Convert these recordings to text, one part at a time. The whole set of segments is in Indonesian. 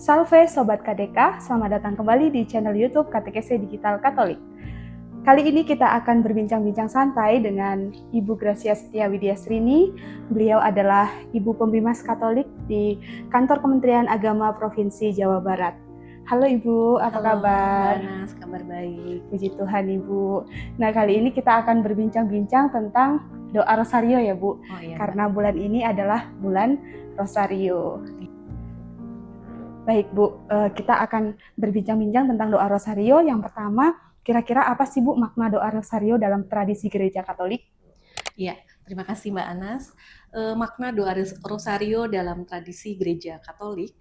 Salve Sobat KDK, selamat datang kembali di channel YouTube Katekese Digital Katolik. Kali ini kita akan berbincang-bincang santai dengan Ibu Gracia Setia Widyasrini. Beliau adalah Ibu Pembimas Katolik di Kantor Kementerian Agama Provinsi Jawa Barat. Halo Ibu, apa kabar? Halo Mbak Anas, kabar baik. Puji Tuhan Ibu. Nah, kali ini kita akan berbincang-bincang tentang doa Rosario ya Bu. Oh iya, karena bulan ini adalah bulan Rosario. Baik Bu, kita akan berbincang-bincang tentang doa Rosario. Yang pertama, kira-kira apa sih Bu makna doa Rosario dalam tradisi gereja Katolik? Iya, terima kasih Mbak Anas. Makna doa Rosario dalam tradisi gereja Katolik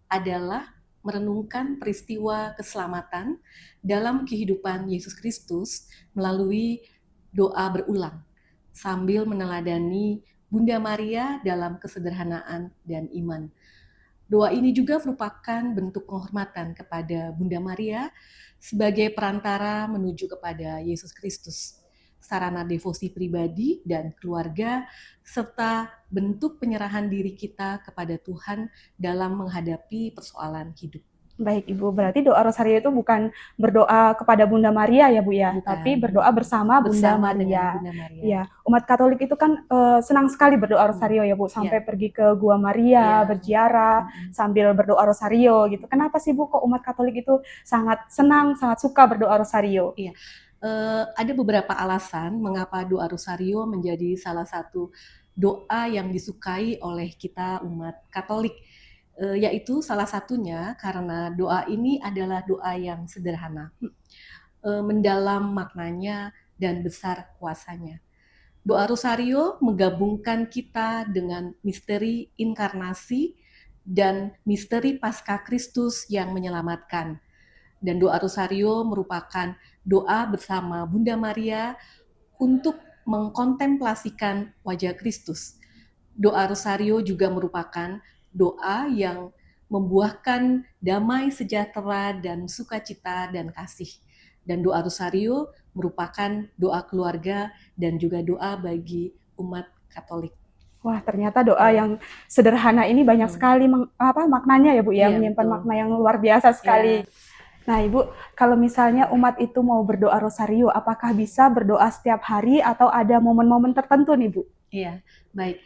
adalah merenungkan peristiwa keselamatan dalam kehidupan Yesus Kristus melalui doa berulang, sambil meneladani Bunda Maria dalam kesederhanaan dan iman. Doa ini juga merupakan bentuk penghormatan kepada Bunda Maria sebagai perantara menuju kepada Yesus Kristus, sarana devosi pribadi dan keluarga, serta bentuk penyerahan diri kita kepada Tuhan dalam menghadapi persoalan hidup. Baik Ibu, berarti doa Rosario itu bukan berdoa kepada Bunda Maria ya Bu ya, Bukan. Tapi berdoa bersama Bunda Maria. Bunda Maria. Ya, umat Katolik itu kan senang sekali berdoa Rosario ya Bu, sampai pergi ke Gua Maria, berziarah sambil berdoa Rosario gitu. Kenapa sih Bu kok umat Katolik itu sangat senang, sangat suka berdoa Rosario? Iya. Ada beberapa alasan mengapa doa Rosario menjadi salah satu doa yang disukai oleh kita umat Katolik, yaitu salah satunya karena doa ini adalah doa yang sederhana, mendalam maknanya dan besar kuasanya. Doa Rosario menggabungkan kita dengan misteri inkarnasi dan misteri Paskah Kristus yang menyelamatkan. Dan doa Rosario merupakan doa bersama Bunda Maria untuk mengkontemplasikan wajah Kristus. Doa Rosario juga merupakan doa yang membuahkan damai sejahtera dan sukacita dan kasih. Dan doa Rosario merupakan doa keluarga dan juga doa bagi umat Katolik. Wah, ternyata doa yang sederhana ini banyak sekali maknanya ya Bu ya, menyimpan makna yang luar biasa sekali. Nah Ibu, kalau misalnya umat itu mau berdoa Rosario, apakah bisa berdoa setiap hari atau ada momen-momen tertentu nih Bu? Iya, baik.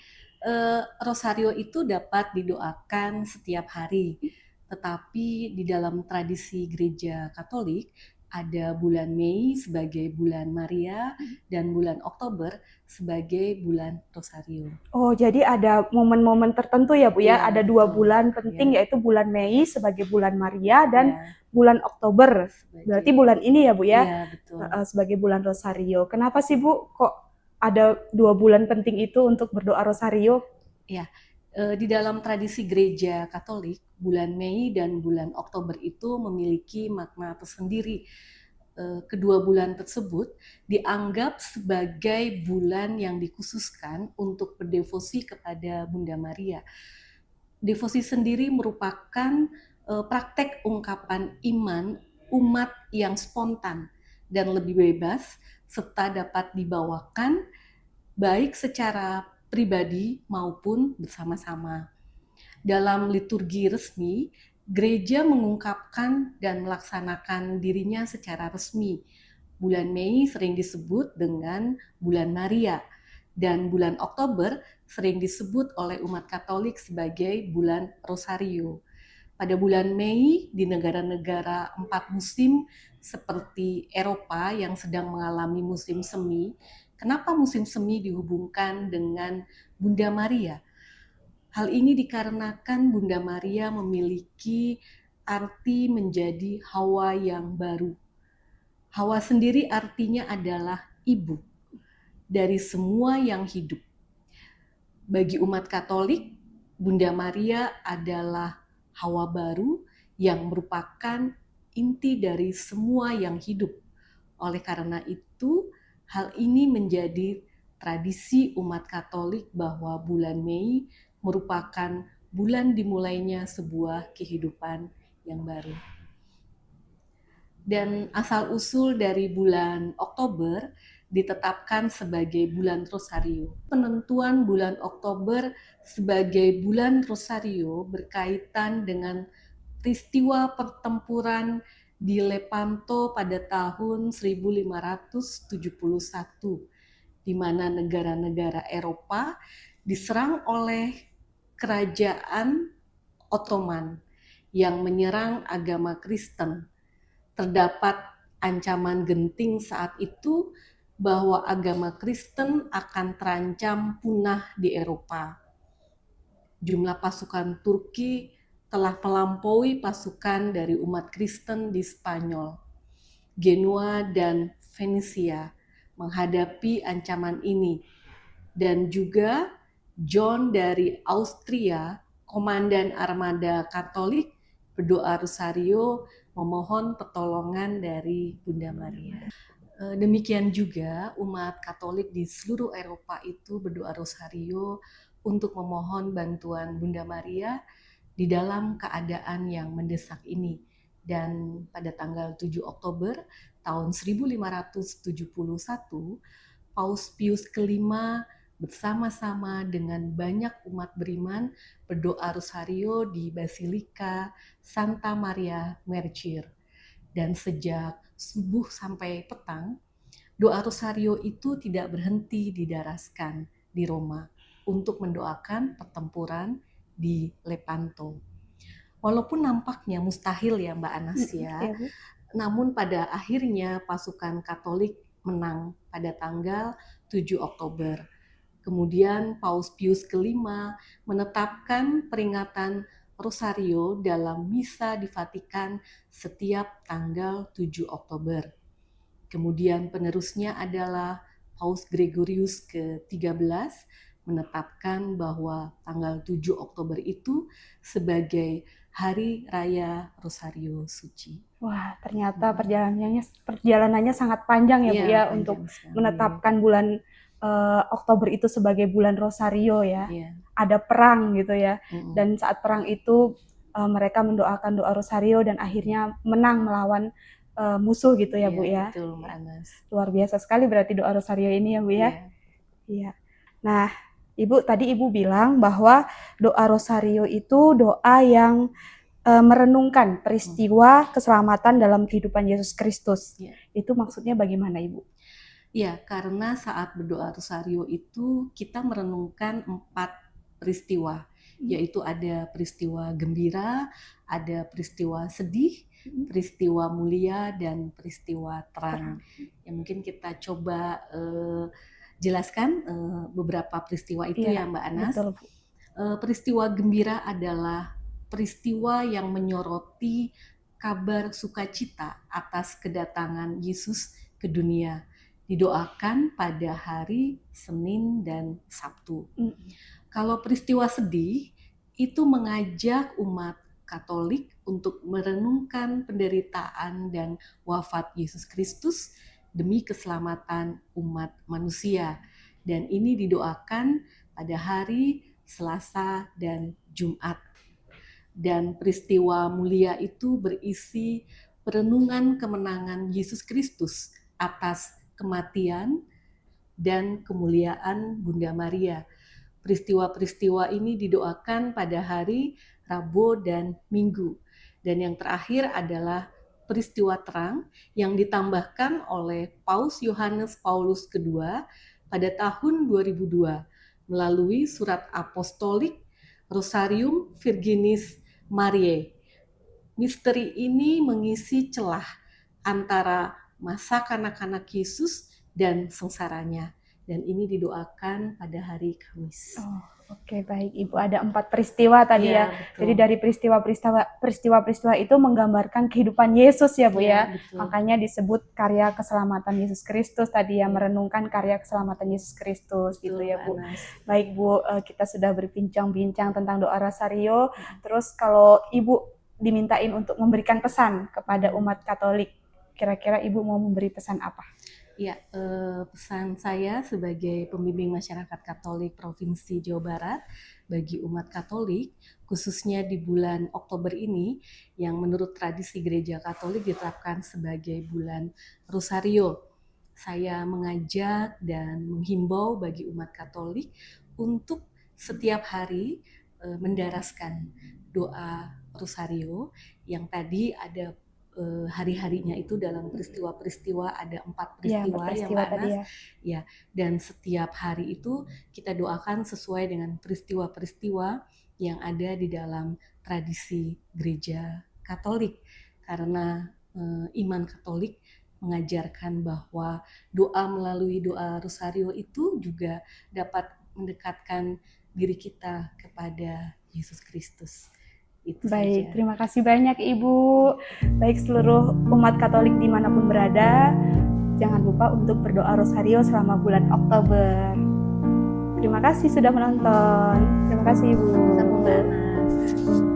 Rosario itu dapat didoakan setiap hari, tetapi di dalam tradisi gereja Katolik ada bulan Mei sebagai bulan Maria dan bulan Oktober sebagai bulan Rosario. Oh, jadi ada momen-momen tertentu ya Bu ya, ada 2 betul. bulan penting yaitu bulan Mei sebagai bulan Maria dan bulan Oktober. Berarti bulan ini ya Bu ya, betul. sebagai bulan Rosario. Kenapa sih Bu kok ada 2 bulan penting itu untuk berdoa Rosario? Ya, di dalam tradisi gereja Katolik, bulan Mei dan bulan Oktober itu memiliki makna tersendiri. Kedua bulan tersebut dianggap sebagai bulan yang dikhususkan untuk berdevosi kepada Bunda Maria. Devosi sendiri merupakan praktek ungkapan iman umat yang spontan dan lebih bebas, serta dapat dibawakan baik secara pribadi maupun bersama-sama. Dalam liturgi resmi, gereja mengungkapkan dan melaksanakan dirinya secara resmi. Bulan Mei sering disebut dengan bulan Maria, dan bulan Oktober sering disebut oleh umat Katolik sebagai bulan Rosario. Pada bulan Mei, di negara-negara 4 musim seperti Eropa yang sedang mengalami musim semi, kenapa musim semi dihubungkan dengan Bunda Maria? Hal ini dikarenakan Bunda Maria memiliki arti menjadi Hawa yang baru. Hawa sendiri artinya adalah ibu dari semua yang hidup. Bagi umat Katolik, Bunda Maria adalah Hawa baru yang merupakan inti dari semua yang hidup. Oleh karena itu, hal ini menjadi tradisi umat Katolik bahwa bulan Mei merupakan bulan dimulainya sebuah kehidupan yang baru. Dan asal-usul dari bulan Oktober ditetapkan sebagai bulan Rosario. Penentuan bulan Oktober sebagai bulan Rosario berkaitan dengan peristiwa pertempuran di Lepanto pada tahun 1571, di mana negara-negara Eropa diserang oleh kerajaan Ottoman yang menyerang agama Kristen. Terdapat ancaman genting saat itu bahwa agama Kristen akan terancam punah di Eropa. Jumlah pasukan Turki telah melampaui pasukan dari umat Kristen di Spanyol. Genua dan Venesia menghadapi ancaman ini, dan juga John dari Austria, komandan armada Katolik, berdoa rosario memohon pertolongan dari Bunda Maria. Demikian juga umat Katolik di seluruh Eropa itu berdoa rosario untuk memohon bantuan Bunda Maria di dalam keadaan yang mendesak ini. Dan pada tanggal 7 Oktober tahun 1571, Paus Pius kelima bersama-sama dengan banyak umat beriman berdoa rosario di Basilika Santa Maria Mercir. Dan sejak subuh sampai petang, doa rosario itu tidak berhenti didaraskan di Roma untuk mendoakan pertempuran di Lepanto. Walaupun nampaknya mustahil ya Mbak Anas ya, Iya, Bu. namun pada akhirnya pasukan Katolik menang pada tanggal 7 Oktober. Kemudian Paus Pius kelima menetapkan peringatan Rosario dalam misa di Vatikan setiap tanggal 7 Oktober. Kemudian penerusnya adalah Paus Gregorius ke-13 menetapkan bahwa tanggal 7 Oktober itu sebagai Hari Raya Rosario Suci. Wah, ternyata perjalanannya sangat panjang ya, Bu Iya, ya, untuk panjang sekali. menetapkan bulan Oktober itu sebagai bulan Rosario ya. Iya. Ada perang gitu ya. Mm-mm. Dan saat perang itu mereka mendoakan doa Rosario dan akhirnya menang melawan musuh gitu ya, Bu ya. Betul, Mbak Anas. Luar biasa sekali berarti doa Rosario ini ya, Bu ya. Iya. Nah, Ibu tadi Ibu bilang bahwa doa Rosario itu doa yang merenungkan peristiwa keselamatan dalam kehidupan Yesus Kristus. Itu maksudnya bagaimana, Ibu? Ya, karena saat berdoa rosario itu kita merenungkan 4 peristiwa, yaitu ada peristiwa gembira, ada peristiwa sedih, peristiwa mulia, dan peristiwa terang. Ya, mungkin kita coba jelaskan beberapa peristiwa itu ya Mbak Anas. Betul, Bu. Peristiwa gembira adalah peristiwa yang menyoroti kabar sukacita atas kedatangan Yesus ke dunia. Didoakan pada hari Senin dan Sabtu. Kalau peristiwa sedih, itu mengajak umat Katolik untuk merenungkan penderitaan dan wafat Yesus Kristus demi keselamatan umat manusia. Dan ini didoakan pada hari Selasa dan Jumat. Dan peristiwa mulia itu berisi perenungan kemenangan Yesus Kristus atas kematian dan kemuliaan Bunda Maria. Peristiwa-peristiwa ini didoakan pada hari Rabu dan Minggu. Dan yang terakhir adalah peristiwa terang yang ditambahkan oleh Paus Yohanes Paulus II pada tahun 2002 melalui surat apostolik Rosarium Virginis Mariae. Misteri ini mengisi celah antara masa kanak-kanak Yesus dan sengsaranya. Dan ini didoakan pada hari Kamis. Oh, oke, baik, Ibu. Ada 4 peristiwa tadi ya. Betul. Jadi dari peristiwa-peristiwa itu menggambarkan kehidupan Yesus ya, Bu ya. Betul. Makanya disebut karya keselamatan Yesus Kristus tadi ya, merenungkan karya keselamatan Yesus Kristus gitu ya, Bu. Baik, Bu, kita sudah berbincang-bincang tentang doa Rosario. Terus kalau Ibu dimintain untuk memberikan pesan kepada umat Katolik, kira-kira Ibu mau memberi pesan apa? Ya, pesan saya sebagai pembimbing masyarakat Katolik Provinsi Jawa Barat bagi umat Katolik, khususnya di bulan Oktober ini, yang menurut tradisi Gereja Katolik ditetapkan sebagai bulan Rosario. Saya mengajak dan menghimbau bagi umat Katolik untuk setiap hari mendaraskan doa Rosario yang tadi ada hari-harinya itu dalam peristiwa-peristiwa, ada 4 Ya, peristiwa yang peristiwa Mbak tadi Anas. ya. Ya, dan setiap hari itu kita doakan sesuai dengan peristiwa-peristiwa yang ada di dalam tradisi gereja Katolik. Karena iman Katolik mengajarkan bahwa doa melalui doa Rosario itu juga dapat mendekatkan diri kita kepada Yesus Kristus. Itu Baik, saja. terima kasih banyak Ibu. Baik seluruh umat Katolik dimanapun berada, jangan lupa untuk berdoa Rosario selama bulan Oktober. Terima kasih sudah menonton. Terima kasih Ibu. Sama Mbak Anas.